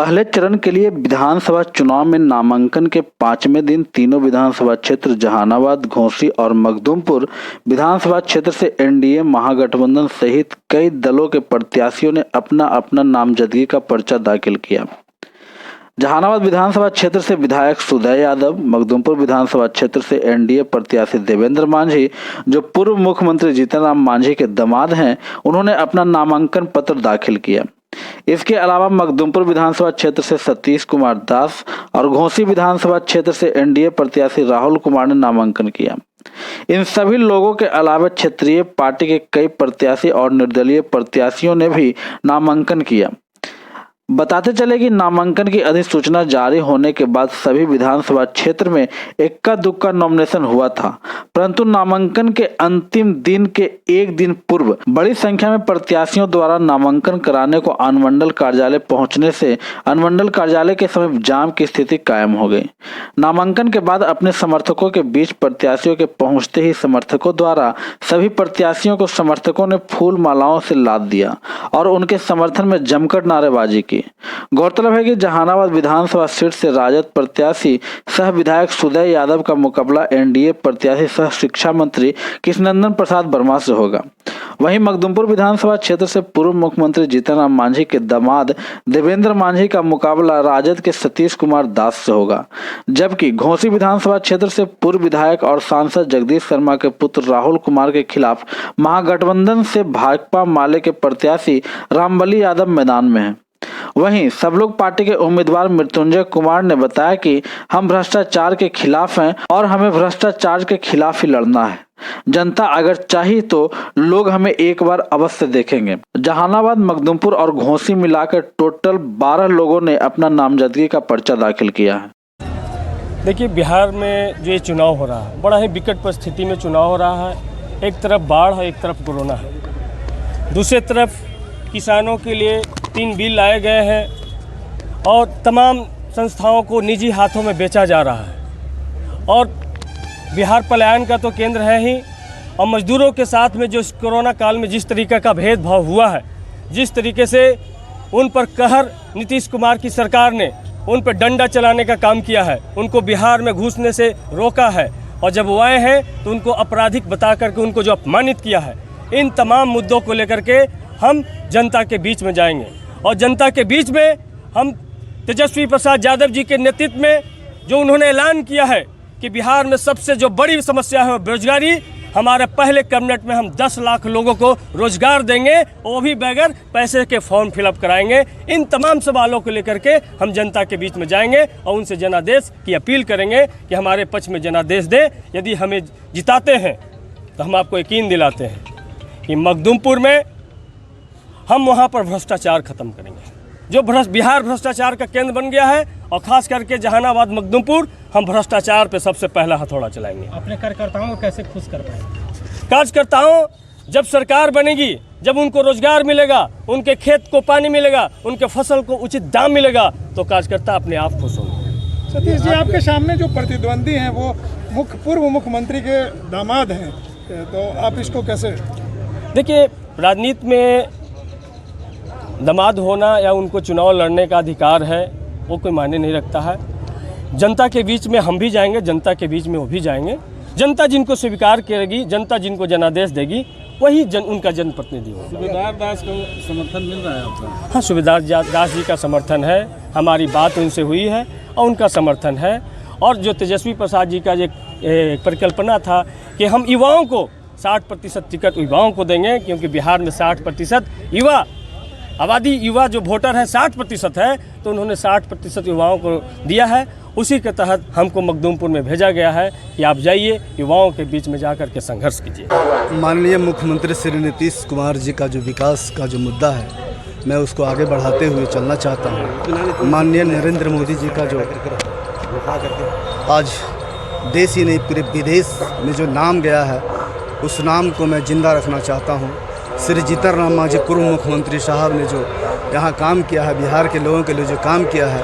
पहले चरण के लिए विधानसभा चुनाव में नामांकन के 5वें दिन तीनों विधानसभा क्षेत्र जहानाबाद, घोसी और मखदूमपुर विधानसभा क्षेत्र से एनडीए महागठबंधन सहित कई दलों के प्रत्याशियों ने अपना अपना नामजदगी का पर्चा दाखिल किया। जहानाबाद विधानसभा क्षेत्र से विधायक सुदय यादव, मखदूमपुर विधानसभा क्षेत्र से एनडीए प्रत्याशी देवेंद्र मांझी, जो पूर्व मुख्यमंत्री जीतन राम मांझी के दामाद हैं, उन्होंने अपना नामांकन पत्र दाखिल किया। इसके अलावा मखदूमपुर विधानसभा क्षेत्र से सतीश कुमार दास और घोसी विधानसभा क्षेत्र से एनडीए प्रत्याशी राहुल कुमार ने नामांकन किया। इन सभी लोगों के अलावा क्षेत्रीय पार्टी के कई प्रत्याशी और निर्दलीय प्रत्याशियों ने भी नामांकन किया। बताते चले कि नामांकन की अधिसूचना जारी होने के बाद सभी विधानसभा क्षेत्र में इक्का दुक्का नॉमिनेशन हुआ था, परंतु नामांकन के अंतिम दिन के एक दिन पूर्व बड़ी संख्या में प्रत्याशियों द्वारा नामांकन कराने को अनुमंडल कार्यालय पहुंचने से अनुमंडल कार्यालय के समीप जाम की स्थिति कायम हो गई। नामांकन के बाद अपने समर्थकों के बीच प्रत्याशियों के पहुंचते ही समर्थकों द्वारा सभी प्रत्याशियों को समर्थकों ने फूल मालाओं से लाद दिया और उनके समर्थन में जमकर नारेबाजी की। गौरतलब है कि जहानाबाद विधानसभा सीट से राजद प्रत्याशी सह विधायक सुदय यादव का मुकाबला एनडीए प्रत्याशी सह शिक्षा मंत्री कृष्णनंदन प्रसाद वर्मा से होगा। वहीं मखदूमपुर विधानसभा क्षेत्र से पूर्व मुख्यमंत्री जीतन राम मांझी के दामाद देवेंद्र मांझी का मुकाबला राजद के सतीश कुमार दास से होगा, जबकि घोसी विधानसभा क्षेत्र से पूर्व विधायक और सांसद जगदीश शर्मा के पुत्र राहुल कुमार के खिलाफ महागठबंधन से भाकपा माले के प्रत्याशी रामबली यादव मैदान में हैं। वहीं सब लोग पार्टी के उम्मीदवार मृत्युंजय कुमार ने बताया कि हम भ्रष्टाचार के खिलाफ हैं और हमें भ्रष्टाचार के खिलाफ ही लड़ना है। जनता अगर चाहिए तो लोग हमें एक बार अवश्य देखेंगे। जहानाबाद, मखदूमपुर और घोसी मिलाकर टोटल 12 लोगों ने अपना नामजदगी का पर्चा दाखिल किया है। देखिए, बिहार में जो ये चुनाव हो रहा है, बड़ा ही विकट परिस्थिति में चुनाव हो रहा है। एक तरफ बाढ़ है, एक तरफ कोरोना है, दूसरी तरफ किसानों के लिए 3 बिल लाए गए हैं और तमाम संस्थाओं को निजी हाथों में बेचा जा रहा है। और बिहार पलायन का तो केंद्र है ही, और मजदूरों के साथ में जो कोरोना काल में जिस तरीके का भेदभाव हुआ है, जिस तरीके से उन पर कहर नीतीश कुमार की सरकार ने उन पर डंडा चलाने का काम किया है, उनको बिहार में घुसने से रोका है, और जब वो आए हैं तो उनको आपराधिक बता करके उनको जो अपमानित किया है, इन तमाम मुद्दों को लेकर के हम जनता के बीच में जाएंगे। और जनता के बीच में हम तेजस्वी प्रसाद यादव जी के नेतृत्व में जो उन्होंने ऐलान किया है कि बिहार में सबसे जो बड़ी समस्या है बेरोजगारी, हमारे पहले कैबिनेट में हम 10 लाख लोगों को रोजगार देंगे, वो भी बगैर पैसे के फॉर्म फिलअप कराएंगे। इन तमाम सवालों को लेकर के हम जनता के बीच में जाएंगे और उनसे जनादेश की अपील करेंगे कि हमारे पक्ष में जनादेश दे। यदि हमें जिताते हैं तो हम आपको यकीन दिलाते हैं कि मखदूमपुर में हम वहाँ पर भ्रष्टाचार खत्म करेंगे। जो बिहार भ्रष्टाचार का केंद्र बन गया है, और खास करके जहानाबाद, मखदूमपुर, हम भ्रष्टाचार पे सबसे पहला हथौड़ा चलाएंगे। अपने कार्यकर्ताओं को कैसे खुश कर पाएंगे? कार्यकर्ताओं, जब सरकार बनेगी, जब उनको रोजगार मिलेगा, उनके खेत को पानी मिलेगा, उनके फसल को उचित दाम मिलेगा, तो कार्यकर्ता अपने आप खुश होंगे। सतीश जी, आपके सामने जो प्रतिद्वंदी हैं वो पूर्व मुख्यमंत्री के दामाद हैं, तो आप इसको कैसे? देखिए, राजनीति में दामाद होना या उनको चुनाव लड़ने का अधिकार है, वो कोई मायने नहीं रखता है। जनता के बीच में हम भी जाएंगे, जनता के बीच में वो भी जाएंगे। जनता जिनको स्वीकार करेगी, जनता जिनको जनादेश देगी, वही उनका जनप्रतिनिधि होगा। सुबेदार दास को समर्थन मिल रहा है आपका? हाँ, सुबेदार दास जी का समर्थन है, हमारी बात उनसे हुई है और उनका समर्थन है। और जो तेजस्वी प्रसाद जी का एक परिकल्पना था कि हम युवाओं को 60% टिकट युवाओं को देंगे, क्योंकि बिहार में 60% युवा आबादी, युवा जो वोटर है 60% है, तो उन्होंने 60% युवाओं को दिया है। उसी के तहत हमको मखदूमपुर में भेजा गया है कि आप जाइए, युवाओं के बीच में जाकर के संघर्ष कीजिए। माननीय मुख्यमंत्री श्री नीतीश कुमार जी का जो विकास का जो मुद्दा है, मैं उसको आगे बढ़ाते हुए चलना चाहता हूँ। माननीय नरेंद्र मोदी जी का जो आज देश ही नहीं पूरे विदेश में जो नाम गया है, उस नाम को मैं जिंदा रखना चाहता हूँ। श्री जीतन राम मांझी पूर्व मुख्यमंत्री साहब ने जो यहाँ काम किया है, बिहार के लोगों के लिए जो काम किया है,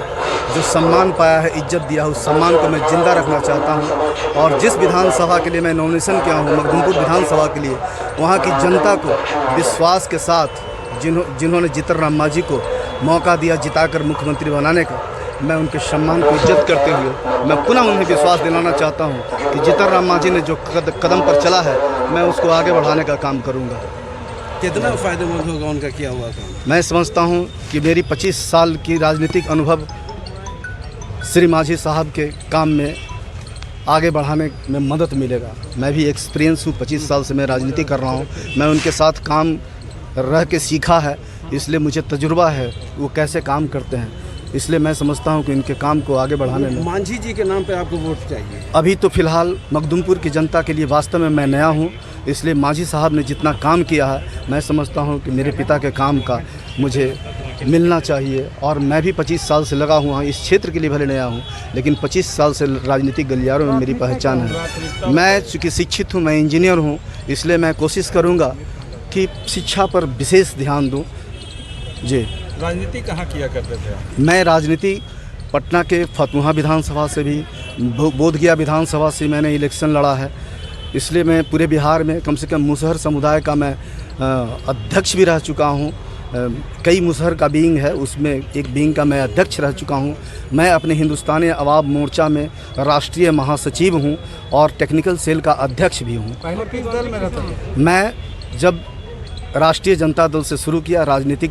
जो सम्मान पाया है, इज्जत दिया है, उस सम्मान को मैं जिंदा रखना चाहता हूँ। और जिस विधानसभा के लिए मैं नॉमिनेशन किया हूँ, मखदूमपुर विधानसभा के लिए, वहाँ की जनता को विश्वास के साथ जिन्होंने जीतन राम मांझी को मौका दिया जिताकर मुख्यमंत्री बनाने का, मैं उनके सम्मान को इज्जत करते हुए मैं पुनः उन्हें विश्वास दिलाना चाहता हूं कि जीतन राम मांझी ने जो कदम पर चला है मैं उसको आगे बढ़ाने का काम करूंगा। कितना फ़ायदेमंद होगा उनका किया हुआ काम? मैं समझता हूं कि मेरी 25 साल की राजनीतिक अनुभव श्री मांझी साहब के काम में आगे बढ़ाने में मदद मिलेगा। मैं भी एक्सपीरियंस हूँ, 25 साल से मैं राजनीति कर रहा हूँ, मैं उनके साथ काम रह के सीखा है, इसलिए मुझे तजुर्बा है वो कैसे काम करते हैं, इसलिए मैं समझता हूं कि इनके काम को आगे बढ़ाने में। मांझी जी के नाम पे आपको वोट चाहिए? अभी तो फ़िलहाल मखदुमपुर की जनता के लिए वास्तव में मैं नया हूं, इसलिए मांझी साहब ने जितना काम किया है मैं समझता हूं कि मेरे पिता के काम का मुझे मिलना चाहिए। और मैं भी 25 साल से लगा हुआ हूँ, इस क्षेत्र के लिए भले नया हूँ, लेकिन 25 साल से राजनीतिक गलियारों में मेरी पहचान है। मैं चूँकि शिक्षित हूँ, मैं इंजीनियर हूँ, इसलिए मैं कोशिश करूँगा कि शिक्षा पर विशेष ध्यान दूँ। जी। राजनीति कहाँ किया करते थे आप? मैं राजनीति पटना के फतुहा विधानसभा से भी, बोधगया विधानसभा से मैंने इलेक्शन लड़ा है, इसलिए मैं पूरे बिहार में कम से कम मुसहर समुदाय का मैं अध्यक्ष भी रह चुका हूँ। कई मुसहर का विंग है, उसमें एक विंग का मैं अध्यक्ष रह चुका हूँ। मैं अपने हिंदुस्तानी अवाम मोर्चा में राष्ट्रीय महासचिव हूँ और टेक्निकल सेल का अध्यक्ष भी हूँ। पहले किस दल में रहते थे? मैं जब राष्ट्रीय जनता दल से शुरू किया, राजनीतिक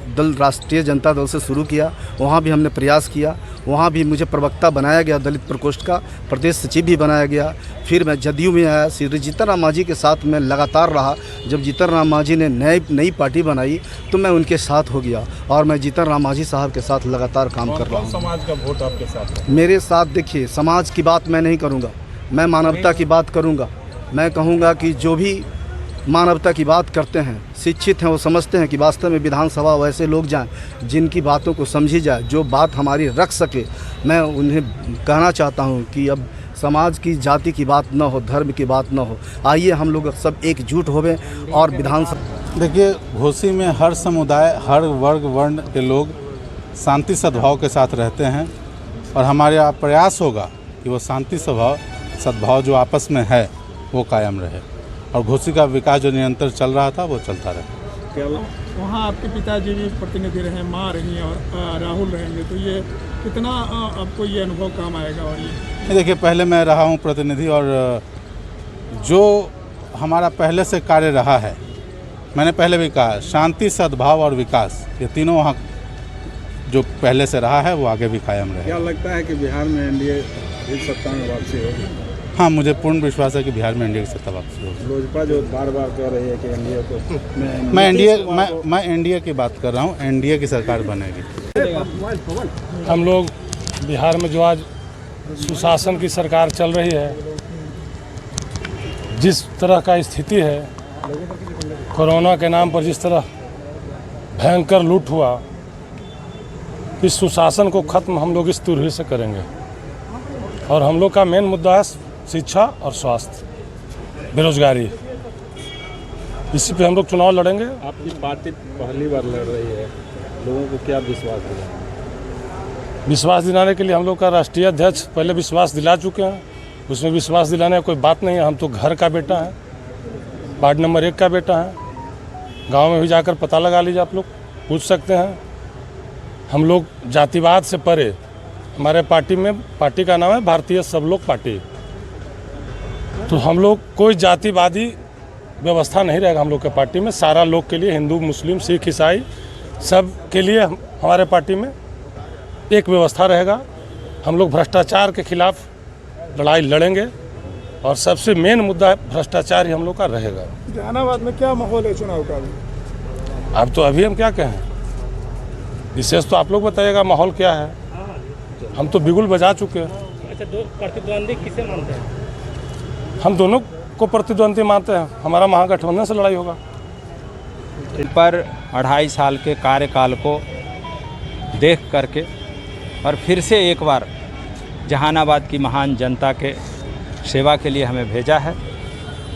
दल राष्ट्रीय जनता दल से शुरू किया, वहाँ भी हमने प्रयास किया, वहाँ भी मुझे प्रवक्ता बनाया गया, दलित प्रकोष्ठ का प्रदेश सचिव भी बनाया गया। फिर मैं जदयू में आया, श्री जीतन राम मांझी के साथ मैं लगातार रहा। जब जीतन राम मांझी ने नई पार्टी बनाई तो मैं उनके साथ हो गया और मैं जीतन राम मांझी साहब के साथ लगातार काम कर रहा हूँ। समाज का वोट आपके साथ है? मेरे साथ देखिए, समाज की बात मैं नहीं करूँगा, मैं मानवता की बात करूँगा। मैं कहूँगा कि जो भी मानवता की बात करते हैं, शिक्षित हैं, वो समझते हैं कि वास्तव में विधानसभा वैसे लोग जाएं जिनकी बातों को समझी जाए, जो बात हमारी रख सके। मैं उन्हें कहना चाहता हूं कि अब समाज की, जाति की बात न हो, धर्म की बात न हो, आइए हम लोग सब एकजुट होवें और विधानसभा। देखिए, घोसी में हर समुदाय, हर वर्ग वर्ण के लोग शांति सद्भाव के साथ रहते हैं और हमारा प्रयास होगा कि वो शांति सद्भाव जो आपस में है वो कायम रहे और घोसी का विकास जो निरंतर चल रहा था वो चलता रहे। वहाँ आपके पिताजी भी प्रतिनिधि रहे, माँ रही और राहुल रहेंगे, तो ये कितना आपको ये अनुभव काम आएगा? और ये देखिए, पहले मैं रहा हूँ प्रतिनिधि और जो हमारा पहले से कार्य रहा है, मैंने पहले भी कहा, शांति सद्भाव और विकास, ये तीनों वहाँ जो पहले से रहा है वो आगे भी कायम रहे। क्या लगता है कि बिहार में एनडीए फिर सत्ता में वापसी होगी? हाँ, मुझे पूर्ण विश्वास है कि बिहार में एनडीए की सत्ता वापसी होगी। लोजपा जो बार बार कह रही है कि एनडीए को मैं एनडीए की बात कर रहा हूँ, एनडीए की सरकार बनेगी। हम लोग बिहार में जो आज सुशासन की सरकार चल रही है, जिस तरह का स्थिति है, कोरोना के नाम पर जिस तरह भयंकर लूट हुआ, इस सुशासन को ख़त्म हम लोग इस तुरही से करेंगे। और हम लोग का मेन मुद्दा है शिक्षा और स्वास्थ्य, बेरोजगारी, इसी पे हम लोग चुनाव लड़ेंगे। आपकी पार्टी पहली बार लड़ रही है, लोगों को क्या विश्वास दिलाएंगे? विश्वास दिलाने के लिए हम लोग का राष्ट्रीय अध्यक्ष पहले विश्वास दिला चुके हैं, उसमें विश्वास दिलाने का कोई बात नहीं है। हम तो घर का बेटा है, वार्ड नंबर 1 का बेटा है, गांव में भी जाकर पता लगा लीजिए, आप लोग पूछ सकते हैं। हम लोग जातिवाद से परे, हमारे पार्टी का नाम है भारतीय सब लोग पार्टी, तो हम लोग कोई जातिवादी व्यवस्था नहीं रहेगा हम लोग के पार्टी में। सारा लोग के लिए, हिंदू मुस्लिम सिख ईसाई सब के लिए हमारे पार्टी में एक व्यवस्था रहेगा। हम लोग भ्रष्टाचार के खिलाफ लड़ाई लड़ेंगे और सबसे मेन मुद्दा भ्रष्टाचार ही हम लोग का रहेगा। जहानाबाद में क्या माहौल है चुनाव का? अब तो अभी हम क्या कहें, विशेष तो आप लोग बताइएगा माहौल क्या है। हम तो बिगुल बजा चुके हैं। अच्छा, दो प्रतिद्वंदी किसे मानते हैं? हम दोनों को प्रतिद्वंदी मानते हैं, हमारा महागठबंधन से लड़ाई होगा। इन पर 2.5 साल के कार्यकाल को देख करके और फिर से एक बार जहानाबाद की महान जनता के सेवा के लिए हमें भेजा है।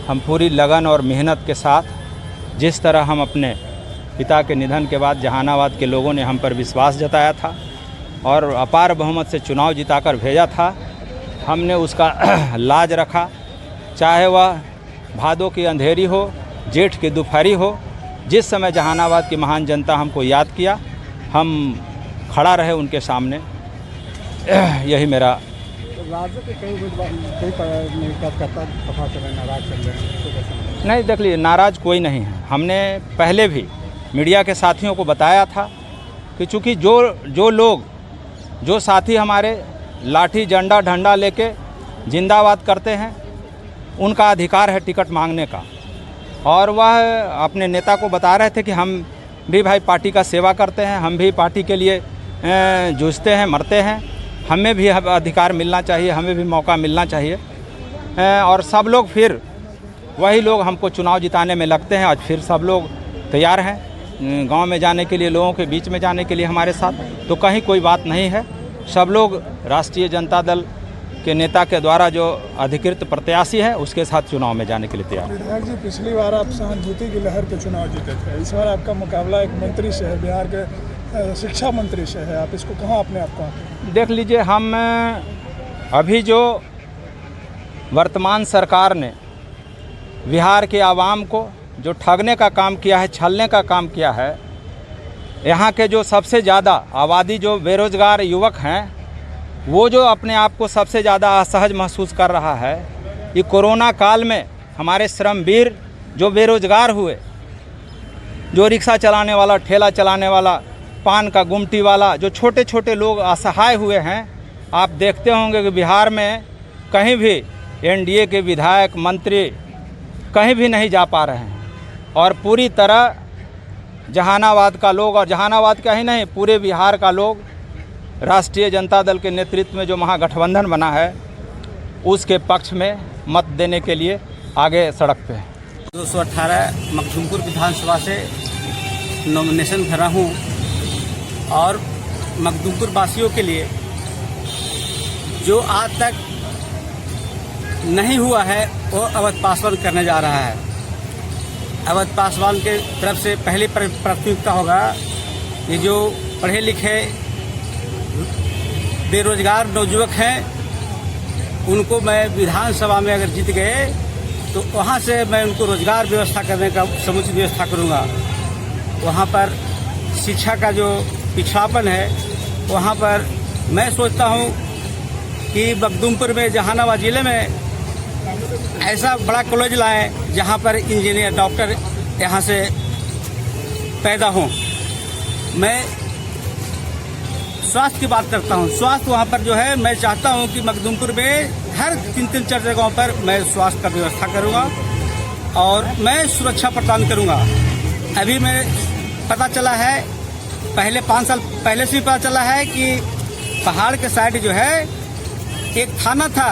हम पूरी लगन और मेहनत के साथ, जिस तरह हम अपने पिता के निधन के बाद जहानाबाद के लोगों ने हम पर विश्वास जताया था और अपार बहुमत से चुनाव जिताकर भेजा था, हमने उसका लाज रखा। चाहे वह भादों की अंधेरी हो, जेठ की दोपहरी हो, जिस समय जहानाबाद की महान जनता हमको याद किया, हम खड़ा रहे उनके सामने, यही मेरा। राज्य के कई कार्यकर्ता दफा चल रहे, नाराज चल रहे हैं, तो कैसे? नहीं, देख लीजिए, नाराज़ कोई नहीं है। हमने पहले भी मीडिया के साथियों को बताया था कि चूँकि जो लोग, जो साथी हमारे लाठी डंडा ढंडा लेके जिंदाबाद करते हैं, उनका अधिकार है टिकट मांगने का। और वह अपने नेता को बता रहे थे कि हम भी भाई पार्टी का सेवा करते हैं, हम भी पार्टी के लिए जूझते हैं, मरते हैं, हमें भी अधिकार मिलना चाहिए, हमें भी मौका मिलना चाहिए। और सब लोग फिर वही लोग हमको चुनाव जिताने में लगते हैं। आज फिर सब लोग तैयार हैं गांव में जाने के लिए, लोगों के बीच में जाने के लिए हमारे साथ। तो कहीं कोई बात नहीं है, सब लोग राष्ट्रीय जनता दल के नेता के द्वारा जो अधिकृत प्रत्याशी है उसके साथ चुनाव में जाने के लिए तैयार। विधायक जी, पिछली बार आप सहानुभूति की लहर पे चुनाव जीते थे, इस बार आपका मुकाबला एक मंत्री से है, बिहार के शिक्षा मंत्री से है। आप इसको कहाँ अपने आप को? देख लीजिए, हम अभी जो वर्तमान सरकार ने बिहार के आवाम को जो ठगने का काम किया है, छलने का काम किया है, यहाँ के जो सबसे ज़्यादा आबादी जो बेरोज़गार युवक हैं, वो जो अपने आप को सबसे ज़्यादा असहज महसूस कर रहा है, ये कोरोना काल में हमारे श्रमवीर जो बेरोज़गार हुए, जो रिक्शा चलाने वाला, ठेला चलाने वाला, पान का गुमटी वाला, जो छोटे छोटे लोग असहाय हुए हैं। आप देखते होंगे कि बिहार में कहीं भी एनडीए के विधायक मंत्री कहीं भी नहीं जा पा रहे हैं। और पूरी तरह जहानाबाद का लोग, और जहानाबाद का ही नहीं, पूरे बिहार का लोग राष्ट्रीय जनता दल के नेतृत्व में जो महागठबंधन बना है उसके पक्ष में मत देने के लिए आगे सड़क पे है। 218 मखदूमपुर विधानसभा से नॉमिनेशन भरा हूँ और मखदूमपुर वासियों के लिए जो आज तक नहीं हुआ है वो अवध पासवान करने जा रहा है। अवध पासवान के तरफ से पहली प्राथमिकता होगा ये जो पढ़े लिखे बेरोजगार नौजुवक हैं, उनको मैं विधानसभा में अगर जीत गए तो वहाँ से मैं उनको रोजगार व्यवस्था करने का समुचित व्यवस्था करूँगा। वहाँ पर शिक्षा का जो पिछड़ापन है, वहाँ पर मैं सोचता हूँ कि मखदूमपुर में, जहानाबाद जिले में ऐसा बड़ा कॉलेज लाएं जहाँ पर इंजीनियर, डॉक्टर यहाँ से पैदा हों। मैं स्वास्थ्य की बात करता हूँ, स्वास्थ्य वहाँ पर जो है, मैं चाहता हूँ कि मखदूमपुर में हर 3-4 जगहों पर मैं स्वास्थ्य का व्यवस्था करूँगा और मैं सुरक्षा प्रदान करूँगा। अभी मैं पता चला है, पहले 5 साल पहले से भी पता चला है कि पहाड़ के साइड जो है एक थाना था,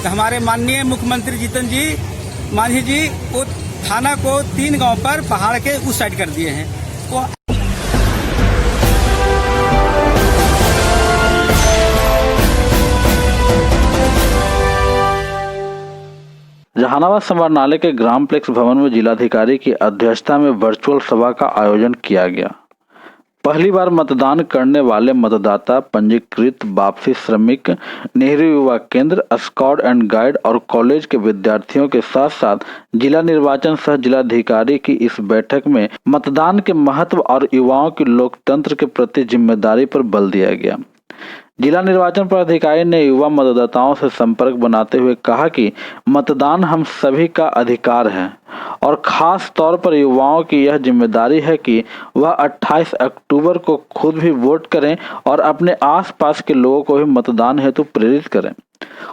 तो हमारे माननीय मुख्यमंत्री जीतन जी मांझी जी वो थाना को 3 गांव पर पहाड़ के उस साइड कर दिए हैं। वो जहानाबाद समाहरणालय के ग्राम प्लेक्स भवन में जिलाधिकारी की अध्यक्षता में वर्चुअल सभा का आयोजन किया गया। पहली बार मतदान करने वाले मतदाता, पंजीकृत वापसी श्रमिक, नेहरू युवा केंद्र, स्काउट एंड गाइड और कॉलेज के विद्यार्थियों के साथ साथ जिला निर्वाचन सह जिलाधिकारी की इस बैठक में मतदान के महत्व और युवाओं की लोकतंत्र के प्रति जिम्मेदारी पर बल दिया गया। जिला निर्वाचन पदाधिकारी ने युवा मतदाताओं से संपर्क बनाते हुए कहा कि मतदान हम सभी का अधिकार है और खास तौर पर युवाओं की यह जिम्मेदारी है कि वह 28 अक्टूबर को खुद भी वोट करें और अपने आसपास के लोगों को भी मतदान हेतु प्रेरित करें।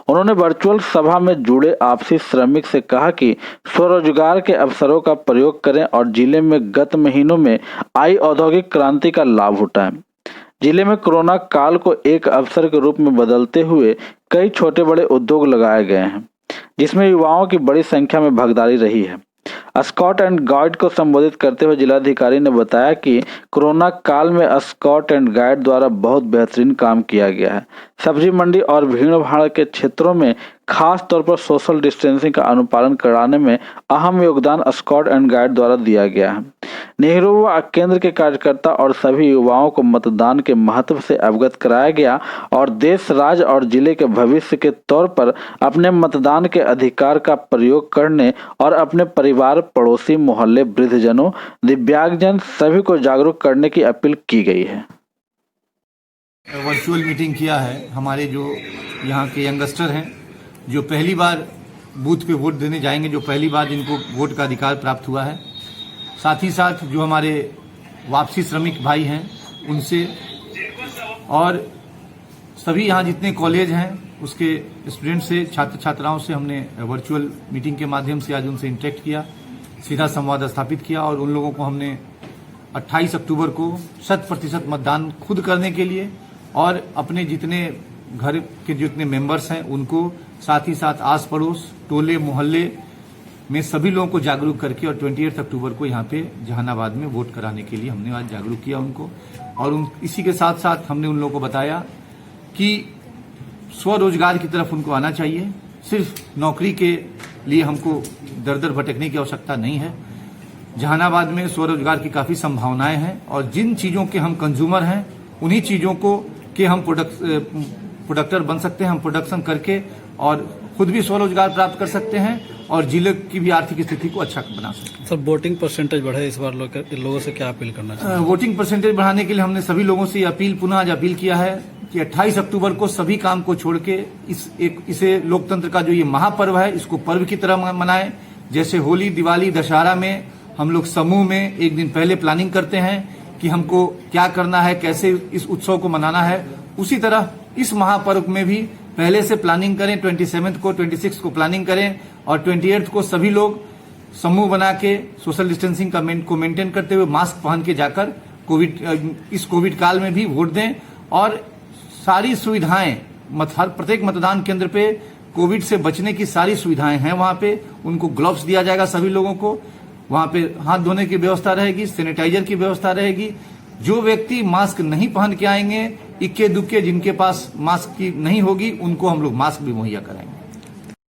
उन्होंने वर्चुअल सभा में जुड़े आपसी श्रमिक से कहा कि स्वरोजगार के अवसरों का प्रयोग करें और जिले में गत महीनों में आई औद्योगिक क्रांति का लाभ उठाएं। जिले में कोरोना काल को एक अवसर के रूप में बदलते हुए कई छोटे बड़े उद्योग लगाए गए हैं, जिसमें युवाओं की बड़ी संख्या में भागीदारी रही है। स्काउट एंड गाइड को संबोधित करते हुए जिलाधिकारी ने बताया कि कोरोना काल में स्काउट एंड गाइड द्वारा बहुत बेहतरीन काम किया गया है। सब्जी मंडी और भीड़ भाड़ के क्षेत्रों में खास तौर पर सोशल डिस्टेंसिंग का अनुपालन कराने में अहम योगदान स्काउट एंड गाइड द्वारा दिया गया है। नेहरू युवा केंद्र के कार्यकर्ता और सभी युवाओं को मतदान के महत्व से अवगत कराया गया और देश, राज्य और जिले के भविष्य के तौर पर अपने मतदान के अधिकार का प्रयोग करने और अपने परिवार, पड़ोसी, मोहल्ले, वृद्धजनों, दिव्यांगजन सभी को जागरूक करने की अपील की गई है। वर्चुअल मीटिंग किया है हमारे जो यहाँ के यंगस्टर हैं, जो पहली बार बूथ पे वोट देने जाएंगे, जो पहली बार जिनको वोट का अधिकार प्राप्त हुआ है। साथ ही साथ जो हमारे वापसी श्रमिक भाई हैं उनसे, और सभी यहाँ जितने कॉलेज हैं उसके स्टूडेंट से, छात्र छात्राओं से हमने वर्चुअल मीटिंग के माध्यम से आज उनसे इंटरेक्ट किया, सीधा संवाद स्थापित किया और उन लोगों को हमने 28 अक्टूबर को 100% मतदान खुद करने के लिए और अपने जितने घर के जितने मेंबर्स हैं उनको, साथ ही साथ आस पड़ोस, टोले, मोहल्ले में सभी लोगों को जागरूक करके और 28 अक्टूबर को यहाँ पे जहानाबाद में वोट कराने के लिए हमने आज जागरूक किया उनको। और इसी के साथ साथ हमने उन लोगों को बताया कि स्वरोजगार की तरफ उनको आना चाहिए। सिर्फ नौकरी के लिए हमको दर दर भटकने की आवश्यकता नहीं है। जहानाबाद में स्वरोजगार की काफ़ी संभावनाएं हैं और जिन चीज़ों के हम कंज्यूमर हैं उन्हीं चीज़ों को के हम प्रोडक्टर बन सकते हैं। हम प्रोडक्शन करके और खुद भी स्वरोजगार प्राप्त कर सकते हैं और जिले की भी आर्थिक स्थिति को अच्छा बना सकते हैं। सर, वोटिंग परसेंटेज बढ़े इस बार, लोगों से क्या अपील करना चाहिए? वोटिंग परसेंटेज बढ़ाने के लिए हमने सभी लोगों से पुनः आज अपील किया है कि 28 अक्टूबर को सभी काम को छोड़ के इसे लोकतंत्र का जो ये महापर्व है इसको पर्व की तरह मनाएं। जैसे होली, दिवाली, दशहरा में हम लोग समूह में एक दिन पहले प्लानिंग करते हैं कि हमको क्या करना है, कैसे इस उत्सव को मनाना है, उसी तरह इस महापर्व में भी पहले से प्लानिंग करें। 27 को, 26 को प्लानिंग करें और 28 को सभी लोग समूह बना के सोशल डिस्टेंसिंग को मेंटेन करते हुए मास्क पहन के जाकर इस कोविड काल में भी वोट दें। और सारी सुविधाएं प्रत्येक मतदान केंद्र पे कोविड से बचने की सारी सुविधाएं हैं। वहां पे उनको ग्लव्स दिया जाएगा सभी लोगों को, वहां पे हाथ धोने की व्यवस्था रहेगी, सैनिटाइजर की व्यवस्था रहेगी। जो व्यक्ति मास्क नहीं पहन के आएंगे, इक्के दुक्के जिनके पास मास्क की नहीं होगी, उनको हम लोग मास्क भी मुहैया कराएंगे।